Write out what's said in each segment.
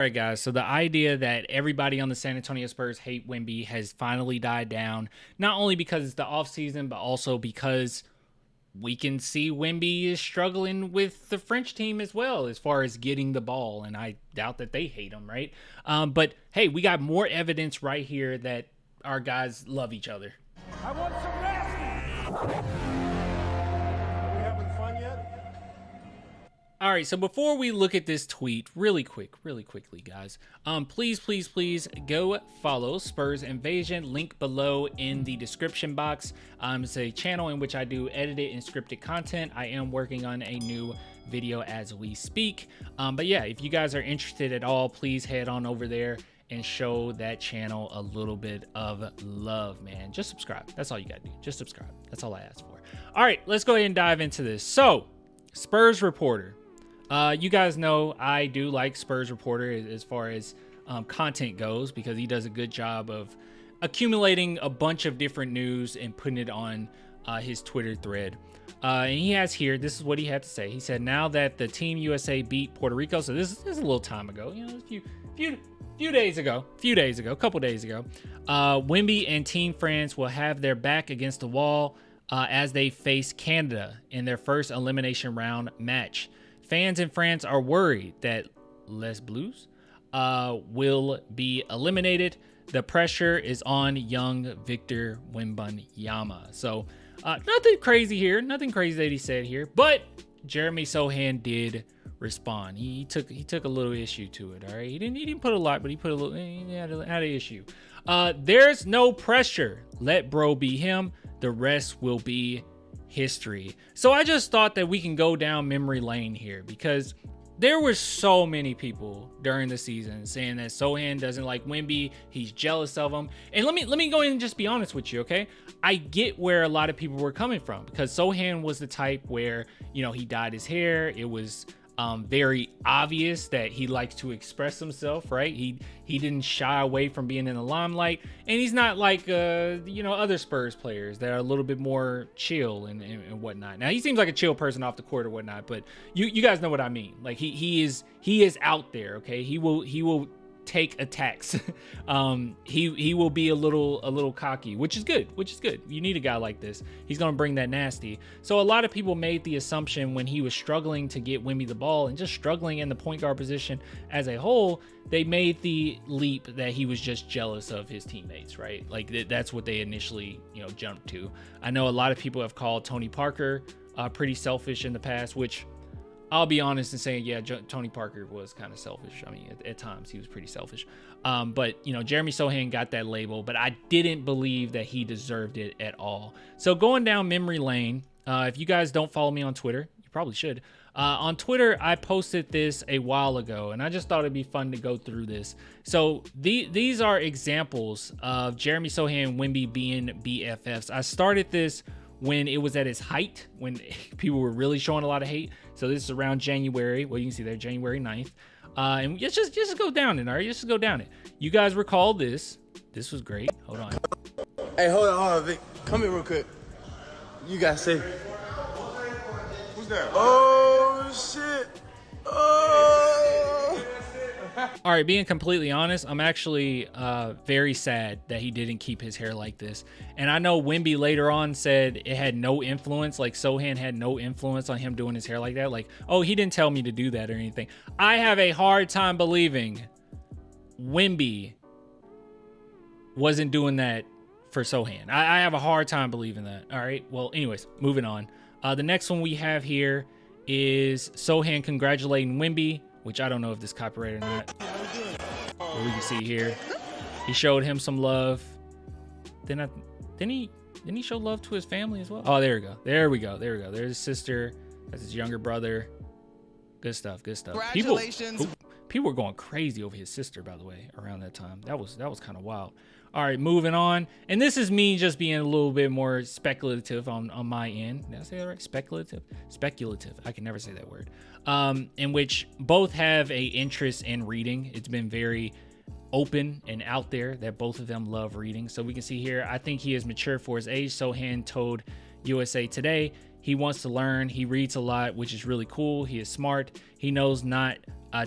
All right, guys. So the idea that everybody on the San Antonio Spurs hate Wemby has finally died down, not only because it's the offseason, but also because we can see Wemby is struggling with the French team as well as far as getting the ball, and I doubt that they hate him, right? But hey, we got more evidence right here that our guys love each other. I want some nasty. Are we having fun yet? All right, so before we look at this tweet, really quickly, guys, please go follow Spurs Invasion, link below in the description box. It's a channel in which I do edited and scripted content. I am working on a new video as we speak. But yeah, if you guys are interested at all, please head on over there and show that channel a little bit of love, man. Just subscribe. That's all you gotta do. Just subscribe. That's all I ask for. All right, let's go ahead and dive into this. So, Spurs Reporter. You guys know I do like Spurs Reporter as far as content goes, because he does a good job of accumulating a bunch of different news and putting it on his Twitter thread. And he has here, this is what he had to say. He said, now that the Team USA beat Puerto Rico, so this is a little time ago, you know, a few days ago, a couple days ago, Wemby and Team France will have their back against the wall as they face Canada in their first elimination round match. Fans in France are worried that Les Bleus will be eliminated. The pressure is on young Victor Wembanyama. So nothing crazy here. Nothing crazy that he said here. But Jeremy Sochan did respond. He took a little issue to it. All right. He didn't put a lot, but he put a little. He had an issue. There's no pressure. Let bro be him. The rest will be history. So I just thought that we can go down memory lane here, because there were so many people during the season saying that Sochan doesn't like Wemby, he's jealous of him. And let me go in and just be honest with you, okay? I get where a lot of people were coming from, because Sochan was the type where, you know, he dyed his hair. It was very obvious that he likes to express himself, right? He didn't shy away from being in the limelight, and he's not like you know, other Spurs players that are a little bit more chill and whatnot. Now he seems like a chill person off the court or whatnot, but you guys know what I mean. Like he is out there, okay? He will take attacks. He will be a little cocky, which is good. You need a guy like this. He's gonna bring that nasty. So a lot of people made the assumption when he was struggling to get Wemby the ball and just struggling in the point guard position as a whole, they made the leap that he was just jealous of his teammates, right? Like that's what they initially, you know, jumped to. I know a lot of people have called Tony Parker pretty selfish in the past, which I'll be honest in saying, yeah, Tony Parker was kind of selfish. I mean, at times he was pretty selfish. But, you know, Jeremy Sochan got that label, but I didn't believe that he deserved it at all. So going down memory lane, if you guys don't follow me on Twitter, you probably should. On Twitter, I posted this a while ago, and I just thought it'd be fun to go through this. So these are examples of Jeremy Sochan and Wemby being BFFs. I started this when it was at its height, when people were really showing a lot of hate. So this is around January. Well, you can see there, January 9th. And just go down it, all right? Just go down it. You guys recall this. This was great. Hold on. Hey, hold on, Vic. Come here real quick. You got to say. Who's that? Oh, shit. Oh. All right, being completely honest, I'm actually very sad that he didn't keep his hair like this. And I know Wemby later on said it had no influence, like Sochan had no influence on him doing his hair like that. Like, oh, he didn't tell me to do that or anything. I have a hard time believing Wemby wasn't doing that for Sochan. I have a hard time believing that. All right, well, anyways, moving on. The next one we have here is Sochan congratulating Wemby, which I don't know if this is copyrighted or not. But we can see here, he showed him some love. Didn't he show love to his family as well? Oh, there we go. There's his sister. That's his younger brother. Good stuff. Congratulations. People were going crazy over his sister, by the way, around that time. That was kind of wild. All right, moving on. And this is me just being a little bit more speculative on my end. Did I say that right? Speculative. I can never say that word. In which both have a interest in reading. It's been very open and out there that both of them love reading. So we can see here, I think he is mature for his age. Sochan told USA Today, He wants to learn. He reads a lot, which is really cool. He is smart. He knows not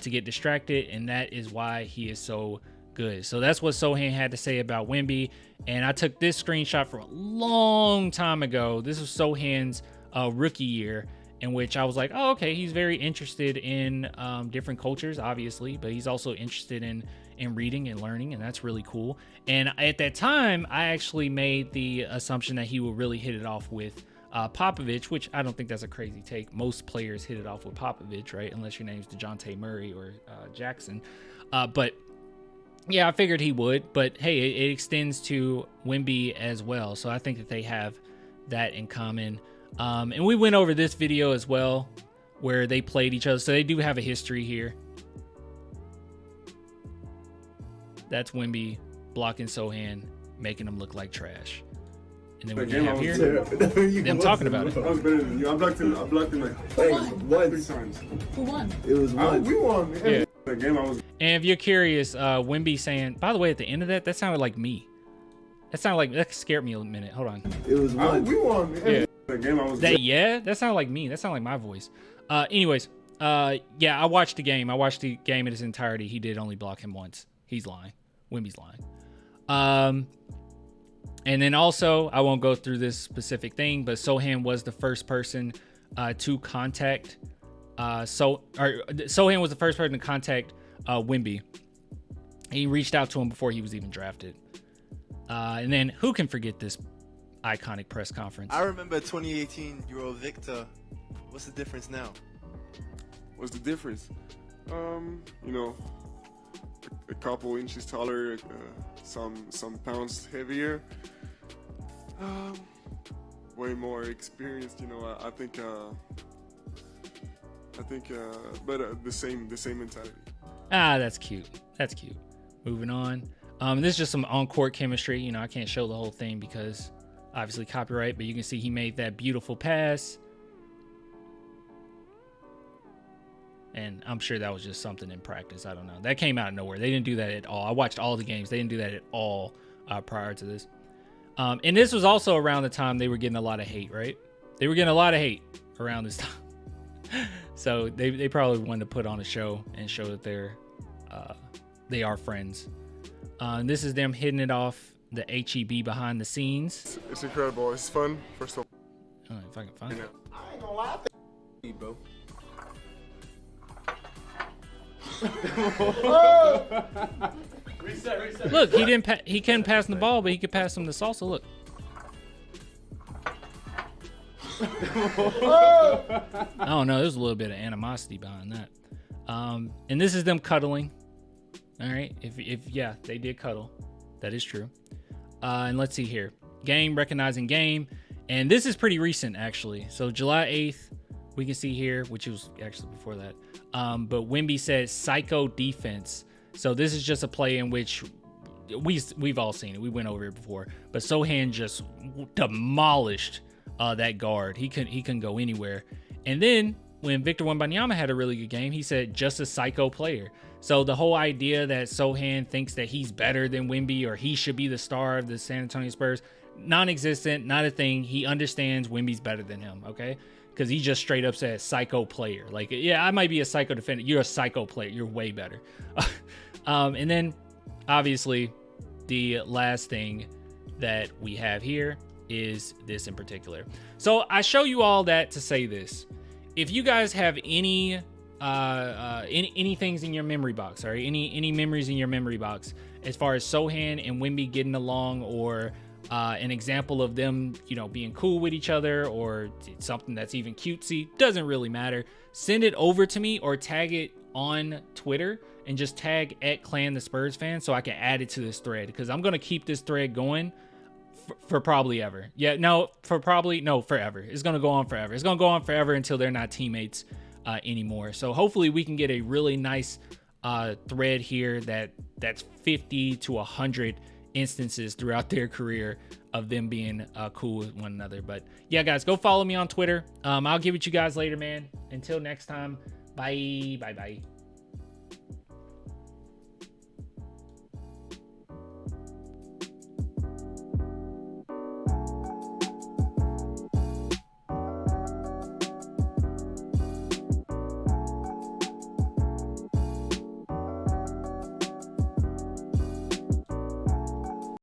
to get distracted, and that is why he is so good. So that's what Sochan had to say about Wemby. And I took this screenshot from a long time ago. This was Sochan's rookie year, in which I was like, oh, okay, he's very interested in different cultures, obviously, but he's also interested in reading and learning, and that's really cool. And at that time, I actually made the assumption that he would really hit it off with Popovich, which I don't think that's a crazy take. Most players hit it off with Popovich, right? Unless your name's DeJounte Murray or Jackson. But yeah, I figured he would. But hey, it extends to Wemby as well. So I think that they have that in common. And we went over this video as well, where they played each other. So they do have a history here. That's Wemby blocking Sochan, making him look like trash. And then what we have here, them talking about it. I was better than you. I blocked him like 3 times. Who won? It was one. We won. Yeah. The game I was. And if you're curious, Wemby saying, by the way, at the end of that, that sounded like me. That scared me a minute. Hold on. It was one. We won. Yeah. The game I was. That sounded like me. That sounded like my voice. Anyways, yeah, I watched the game. I watched the game in its entirety. He did only block him once. He's lying. Wemby's lying. And then also, I won't go through this specific thing, but Sochan was the first person to contact. Sochan was the first person to contact Wemby. He reached out to him before he was even drafted. And then who can forget this iconic press conference? I remember 2018 Euro Victor. What's the difference now? What's the difference? You know, a couple inches taller, some pounds heavier, way more experienced. You know, I think, but the same mentality. That's cute. That's cute. Moving on. This is just some on-court chemistry. You know, I can't show the whole thing because obviously copyright, but you can see he made that beautiful pass. And I'm sure that was just something in practice. I don't know. That came out of nowhere. They didn't do that at all. I watched all the games. They didn't do that at all prior to this. And this was also around the time they were getting a lot of hate, right? They were getting a lot of hate around this time. So they probably wanted to put on a show and show that they are friends. And this is them hitting it off the HEB behind the scenes. It's incredible. It's fun. First of all, I don't know if I can find it. I ain't gonna lie. Bro. Reset. Look, he couldn't pass the ball, but he could pass him the salsa. Look. I don't know. There's a little bit of animosity behind that. And this is them cuddling. All right. If yeah, they did cuddle. That is true. And let's see here. Game, recognizing game. And this is pretty recent, actually. So July 8th, we can see here, which was actually before that. But Wemby said psycho defense. So this is just a play in which we've all seen it. We went over it before. But Sochan just demolished that guard. He couldn't go anywhere. And then when Victor Wembanyama had a really good game, he said just a psycho player. So the whole idea that Sochan thinks that he's better than Wemby or he should be the star of the San Antonio Spurs, non-existent, not a thing. He understands Wemby's better than him, okay? Because he just straight up said psycho player. Like, yeah, I might be a psycho defender. You're a psycho player. You're way better. And then, obviously, the last thing that we have here is this in particular. So I show you all that to say this. If you guys have any things in your memory box, all right, any memories in your memory box as far as Sochan and Wemby getting along, or an example of them, you know, being cool with each other, or something that's even cutesy, doesn't really matter. Send it over to me or tag it on Twitter and just tag @Clan the Spurs fan so I can add it to this thread, because I'm going to keep this thread going for probably ever. Yeah, no, forever. It's going to go on forever. It's going to go on forever until they're not teammates anymore. So hopefully we can get a really nice thread here that's 50 to 100 instances throughout their career of them being cool with one another. But yeah, guys, go follow me on Twitter. I'll get with you guys later, man. Until next time, bye.